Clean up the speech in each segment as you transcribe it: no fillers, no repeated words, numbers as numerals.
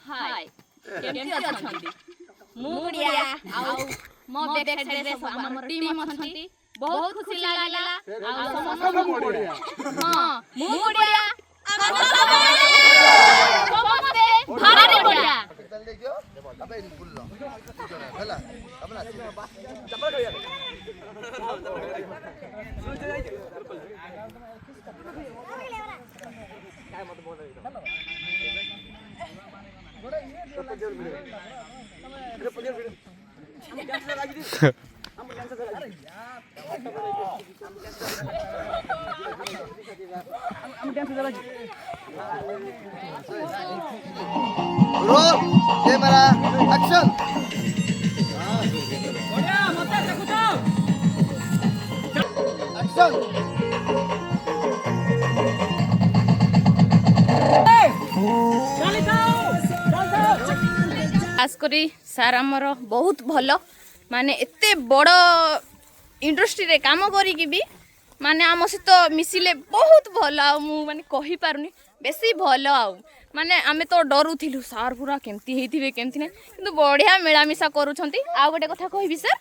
हाय केमती अछंती मु गुड़िया आउ मो बैक साइड रे सब हमर टीम अछंती बहुत खुशी लागला आ समस्त गुड़िया हां मु गुड़िया समस्ते भारी गुड़िया जल्दी क्यों अबे भूल लो हैला अपना चप्पल ढोया काय मत बोल रही हेलो गोड़ा ये पंजर वीडियो अरे पंजर वीडियो हम डांस लगा दी हम डांस लगा अरे यार हम डांस लगा रो कैमरा एक्शन बढ़िया मत देखो तो एक्शन खास करी सार आमर बहुत भल माने एते बड़ इंडस्ट्री रे काम करी भी माने आम सहित मिसिले बहुत भल आ माने कहि पारुनी बेसी भल आ माने आमे तो डरू थिलु सार पूरा केमती हेथिबे केमती नै किंतु बढ़िया मिलामिशा करूछंती आ गोटे कथा कहबी सर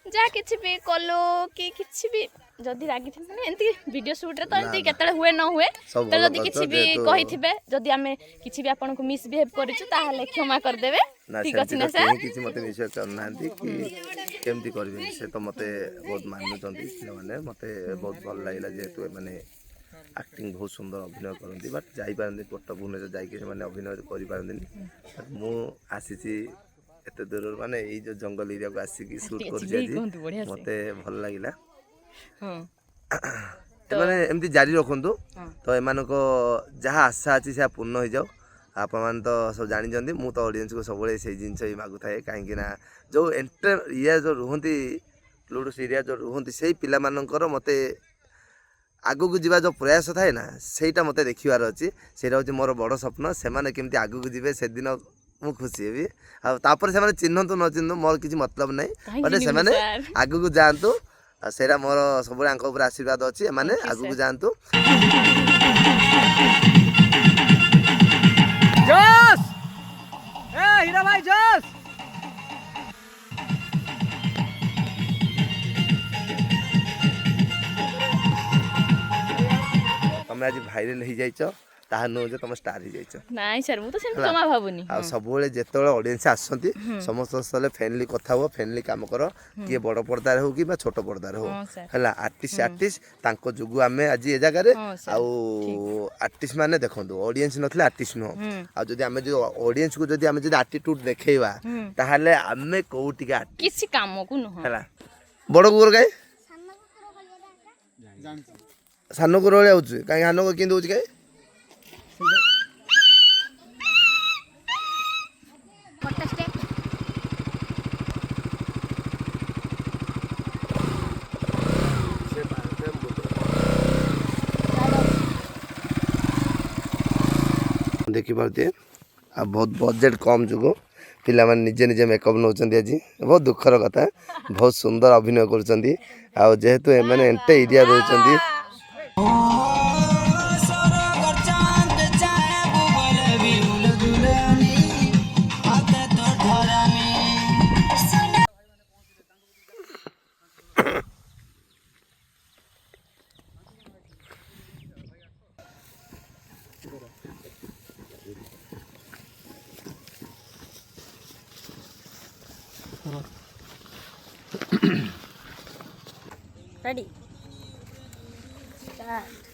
जा किछि भी कलो कि किछि भी जदि रागी थे माने एंती वीडियो शूट रे तो एंती केतले हुए न हुए तो जदि किछि भी कहिथिबे जदि आमे किछि भी आपन को मिसबिहेव करिछु ताहाले क्षमा कर देबे ठीक अछि ना सर किछि मते विषय करनांती कि केमती करबे से तो मते बहुत माननु चंती माने मते बहुत भल लागला जेतु माने एक्टिंग बहुत सुंदर अभिनय करती बट जाई पारंदी पट्ट भुवनेश्वर जाई के माने अभिनय करि पारंदी मु आसीची एते दूर माने ए जो जंगल एरिया को आसी की शूट कर जे मते भल लागिला हां माने एमती जारी रखंतु तो एमान को जहा आशा अछि से पूर्ण हो जाओ आप मान तो सब जानी जंदी मु तो ऑडियंस को सब से जिंस ही मागु थाए काहे ना जो एंटर ये जो रुहंती लुडो सीरिया जो रुहंती से पिला मानकर मते आगु को जीवा जो प्रयास थाए ना सेटा मते देखिवार अछि सेटा होछि मोर बड़ स्वप्न से माने केमती आगु को जीवे से दिन मु खुशी हेबी आ तापर से माने चिन्हंतु न चिन्हंतु मोर किछि मतलब नै बट से माने आगु को जानतु आ सेरा मोर सब आंक ऊपर आशीर्वाद अछि माने आगु को जानतु जोश ए हीरा भाई जोश तुम आज भाइरल हो जाइछ ताहा नो जे तुम स्टार हो जाइछ नाइ सर मु तो सेम जमा भाबुनी आ सब बेले जेतोले ऑडियंस आसंती समस्त सले फ्रेंडली कथा हो फ्रेंडली काम करो कि बड़ पर्दा रे हो कि बा छोट पर्दा रे हो हला आर्टिस्ट तांको जुगु आमे आज ए जगह रे आ आर्टिस्ट माने देखंतु ऑडियंस नथले आर्टिस्ट नो आ जदी आमे जो ऑडियंस को जदी आमे जदी एटीट्यूड देखेबा ताहाले आमे कोउटी का किछि काम को न हला बड़ गुर गाय सानो को रोले होछ काई हानो को किंद होछ गाय देखी पारते आ बहुत बजेट कम जुगो पिला माने निजे निजे मेकअप नौचंदी आज बहुत दुखर कथा बहुत सुंदर अभिनय करचंदी आ जेहेतु एमाने एंटे एरिया रहचंदी रेडी स्टार्ट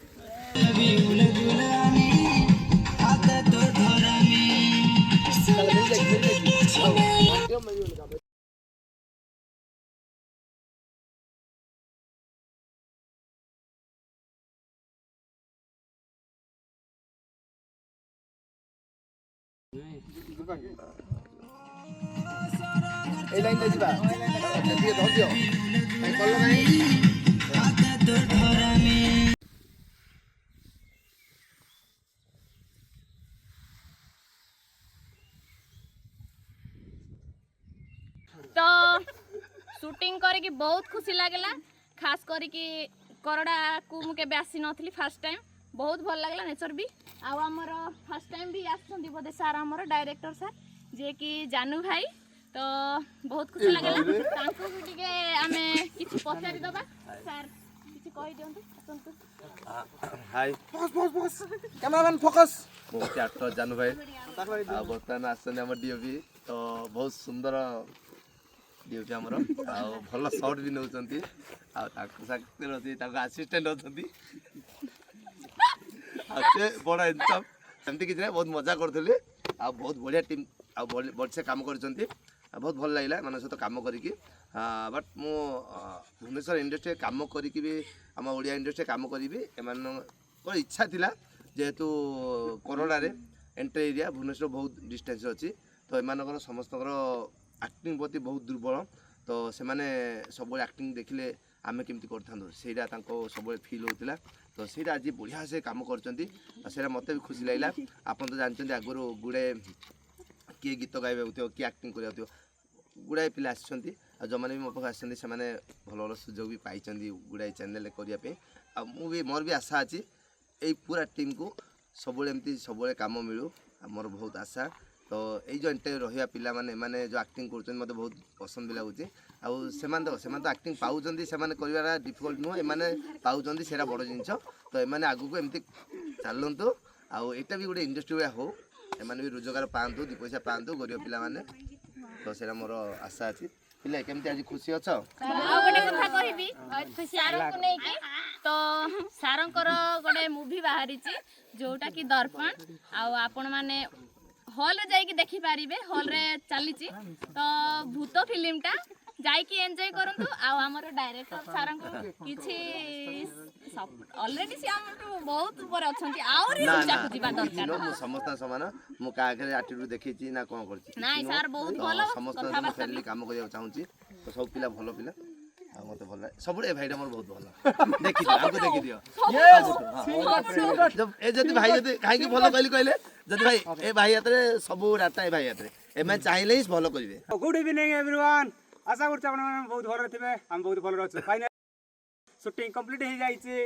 ए लाइन ले जिबा एतिके धर दियो काई कल्लो नाही तो शूटिंग करके बहुत खुशी लागला खास करके करड़ा को मु केबे आसी नथली फर्स्ट टाइम बहुत भल लागला नेचर भी आउ आमर फर्स्ट टाइम भी आसछंती बोधे सार आमर डायरेक्टर सार जे कि जानू भाई तो बहुत खुशी लागला तांको भी टिके आमे किछि पचारि दबा सार किछि कहि दियंतु असंतु हाय बस कैमरामैन फोकस बहुत एक्टर जानू भाई बर्तमान आसछन हमर डीओपी तो बहुत सुंदर डीओपी हमर आ भल शॉट भी नउचंती आ ताको साथी रहती ताको असिस्टेंट होचंती अच्छे बड़ा इंसान सेमती किछि बहुत मजा करथले आ बहुत बढ़िया टीम आ बढ़िया काम करचंती बहुत भल लागला मन सहित काम करिकी बट मु भुवनेश्वर इंडस्ट्री काम करिकी भी हम ओडिया इंडस्ट्री काम करिबी एमान इच्छा थिला जेहेतु कोरोना रे एंट्री एरिया भुवनेश्वर बहुत डिस्टेंस अच्छी तो एमानकर समस्तकर एक्टिंग प्रति बहुत दुर्बल तो से माने सब एक्टिंग देखिले आमे केमती करथांदो सेटा तांको सब फील होतिला तो सेटा आज बढ़िया से काम करचंती सेटा मते भी खुशी लागला आपन तो जानचंती आगरो गुडे किए गीत गाइबे होतियो कि एक्टिंग करिया होतियो गुड़ाए पिला आसछंती आ जो माने भी मो पाख आसछंती से माने भल भल सुजोग भी पाइछंती गुड़ाए चैनल करिया पे आ मु भी मोर भी आशा अछि एई पूरा टीम को सबले एमती सबले काम मिलू आ मोर बहुत आशा तो ये जो एंटे रहिया पिला माने जो एक्टिंग करछन मते बहुत पसंद भी लागुची आ सेमान तो एक्टिंग पाउछंती सेमाने करिवारा डिफिकल्ट नु एमाने पाउछंती सेरा बड़ जिंस तो एमाने आगु को एमती चलंतु आ एटा भी गोटे इंडस्ट्री वे हो एमाने भी रोजगार पांतु दि पैसा पांतु गरीब पिला माने तो सेरा मोर आशा अछि पिला केमती आज खुशी अछ आ गोटे कथा कहिबी सार को नै कि तो सारंकर गोटे मूवी बाहरी जोटा कि दर्पण आ आपण माने हॉल रे जाई कि देखि पारिबे हॉल रे चली तो भूत फिल्म टा जाई कि एन्जॉय करंतु आ हमर डायरेक्टर सारंको किछि ऑलरेडी से हम बहुत ऊपर अछंती और ऊंचा को जीवा दरकार मु समस्त समान मु का आगे एटीट्यूड देखैछि ना कोन करछि नाही सर बहुत भलो समस्त फ्रेंडली काम करिया चाहूछि तो सब पिला भलो पिला आ मते भल सब ए भाईटा मोर बहुत भल देखि दियो आगो देखि दियो जब ए जति भाई जति काहे कि भलो कहली जति भाई ए भाई हातरे सब डाटा ए भाई हातरे ए मैं चाहिले ही भलो करिवे गुड इवनिंग एवरीवन आशा करछु आपण बहुत भलो थिबे हम बहुत भलो रहछु फाइनल शूटिंग कंप्लीट हो जाइए।